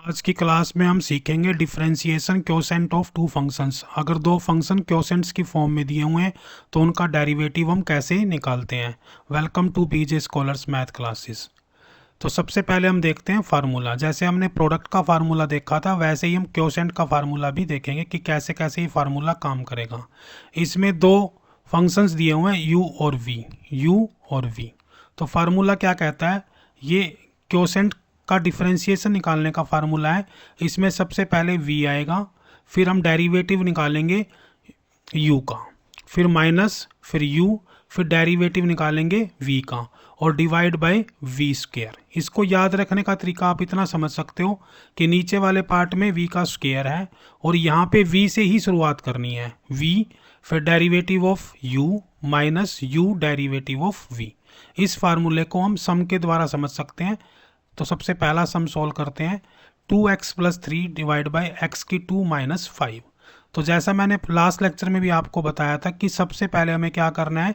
आज की क्लास में हम सीखेंगे differentiation quotient of two functions. अगर दो फंक्शन क्वोशेंट्स की फॉर्म में दिए हुए हैं तो उनका डेरिवेटिव हम कैसे निकालते हैं। Welcome to BJ scholars math classes. तो सबसे पहले हम देखते हैं फार्मूला। जैसे हमने प्रोडक्ट का फार्मूला देखा था वैसे ही हम क्वोशेंट का फार्मूला भी देखेंगे कि कैसे कैसे ये फार्मूला काम करेगा। इसमें दो फंक्शंस दिए हुए हैं u और v। तो फार्मूला क्या कहता है, ये क्वोशेंट का डिफरेंशिएशन निकालने का फार्मूला है। इसमें सबसे पहले v आएगा, फिर हम डेरिवेटिव निकालेंगे u का, फिर माइनस, फिर u, फिर डेरिवेटिव निकालेंगे v का और डिवाइड बाय v स्क्वायर। इसको याद रखने का तरीका आप इतना समझ सकते हो कि नीचे वाले पार्ट में v का स्क्वायर है और यहाँ पे v से ही शुरुआत करनी है। v फिर derivative of u minus u derivative of v। इस फार्मूले को हम सम के द्वारा समझ सकते हैं। तो सबसे पहला सम सॉल्व करते हैं। 2x plus 3 divide by x की 2 माइनस 5। तो जैसा मैंने लास्ट लेक्चर में भी आपको बताया था कि सबसे पहले हमें क्या करना है,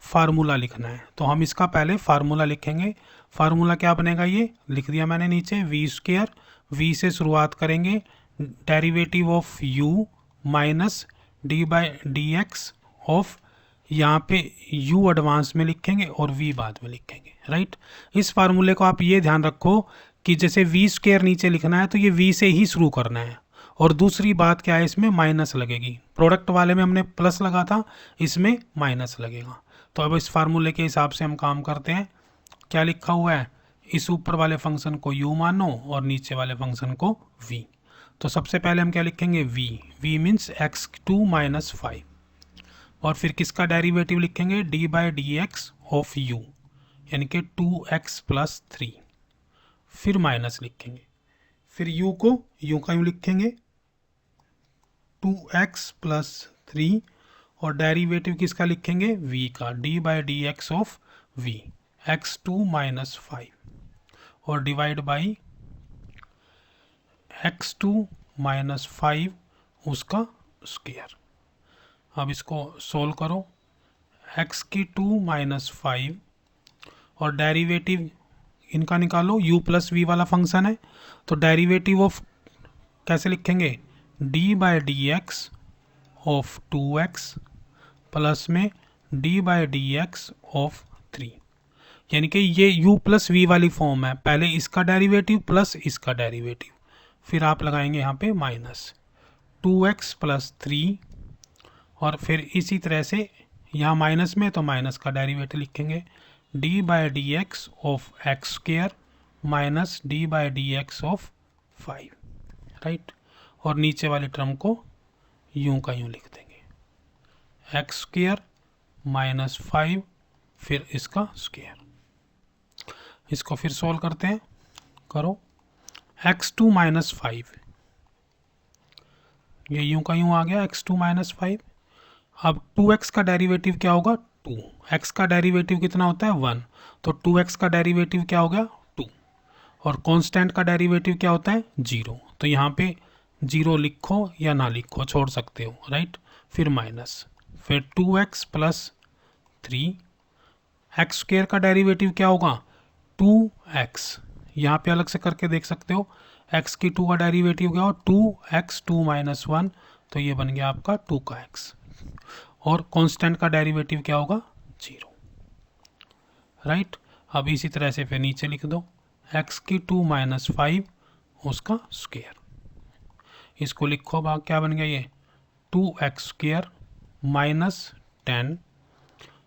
फार्मूला लिखना है। तो हम इसका पहले फार्मूला लिखेंगे। फार्मूला क्या बनेगा, ये लिख दिया मैंने नीचे, वी स्क्वायर, वी से शुरुआत करेंगे, derivative of u minus D by D x of, यहाँ पे u एडवांस में लिखेंगे और v बाद में लिखेंगे, राइट। इस फार्मूले को आप ये ध्यान रखो कि जैसे v स्क्वायर नीचे लिखना है तो ये v से ही शुरू करना है। और दूसरी बात क्या है, इसमें माइनस लगेगी। प्रोडक्ट वाले में हमने प्लस लगा था, इसमें माइनस लगेगा। तो अब इस फार्मूले के हिसाब से हम काम करते हैं। क्या लिखा हुआ है, इस ऊपर वाले फंक्शन को u मानो और नीचे वाले फंक्शन को v। तो सबसे पहले हम क्या लिखेंगे, v मीन्स x2 माइनस 5 और फिर किसका डेरिवेटिव लिखेंगे, D by D x of u यानी कि 2x प्लस 3, फिर माइनस लिखेंगे, फिर u को u का यूँ लिखेंगे 2x प्लस 3 और डेरिवेटिव किसका लिखेंगे, v का, D by D x of v x2 minus 5 और डिवाइड बाई x2 माइनस 5 उसका स्क्वायर। अब इसको सोल्व करो, x की 2 माइनस 5 और डेरिवेटिव इनका निकालो, u प्लस वी वाला फंक्शन है तो डेरिवेटिव ऑफ कैसे लिखेंगे, d by D x of 2x plus में d by D x of 3। यानी कि ये u प्लस वी वाली फॉर्म है, पहले इसका डेरिवेटिव प्लस इसका डेरिवेटिव, फिर आप लगाएंगे यहाँ पे माइनस 2x प्लस 3 और फिर इसी तरह से यहाँ माइनस में तो माइनस का डेरिवेटिव लिखेंगे, D by D x of x square minus D by D x of 5, right. और नीचे वाले टर्म को यूं का यूं लिख देंगे, एक्स स्क्वायर माइनस 5 फिर इसका स्क्वायर। इसको फिर सोल्व करते हैं, करो, x2 माइनस 5, ये यूं का यूं आ गया x2 माइनस 5। अब 2x का डेरिवेटिव क्या होगा, 2, x का डेरिवेटिव कितना होता है 1, तो 2x का डेरिवेटिव क्या हो गया 2 और कांस्टेंट का डेरिवेटिव क्या होता है 0। तो यहाँ पे 0 लिखो या ना लिखो, छोड़ सकते हो, राइट। फिर माइनस, फिर 2x प्लस 3, एक्स स्क्वायर का डेरिवेटिव क्या होगा 2x, यहाँ पे अलग से करके देख सकते हो, x की 2 का डेरिवेटिव क्या होगा 2x 2 माइनस 1, तो ये बन गया आपका 2 का x और कांस्टेंट का डेरिवेटिव क्या होगा 0, राइट। अब इसी तरह से फिर नीचे लिख दो, x की 2 माइनस 5 उसका स्क्वायर। इसको लिखो भाग, क्या बन गया ये 2x स्क्वायर माइनस 10,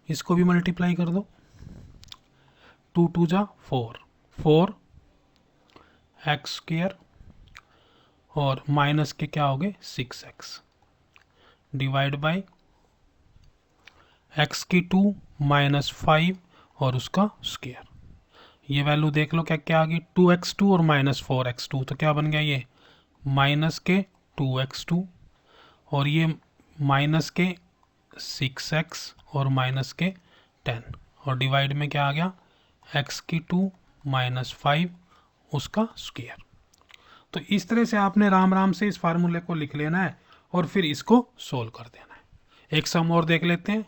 इसको भी मल्टीप्लाई कर दो, 2 2 जा 4, 4 एक्स स्क्वायर और माइनस के क्या हो गए 6x डिवाइड बाई x की 2 माइनस 5 और उसका स्क्वायर। ये वैल्यू देख लो क्या क्या आ गई, 2x2 और माइनस 4x2, तो क्या बन गया ये माइनस के 2x2 और ये माइनस के 6x और माइनस के 10 और डिवाइड में क्या आ गया x की 2 माइनस 5 उसका स्क्वायर। तो इस तरह से आपने राम राम से इस फार्मूले को लिख लेना है और फिर इसको सोल्व कर देना है। एक सम और देख लेते हैं।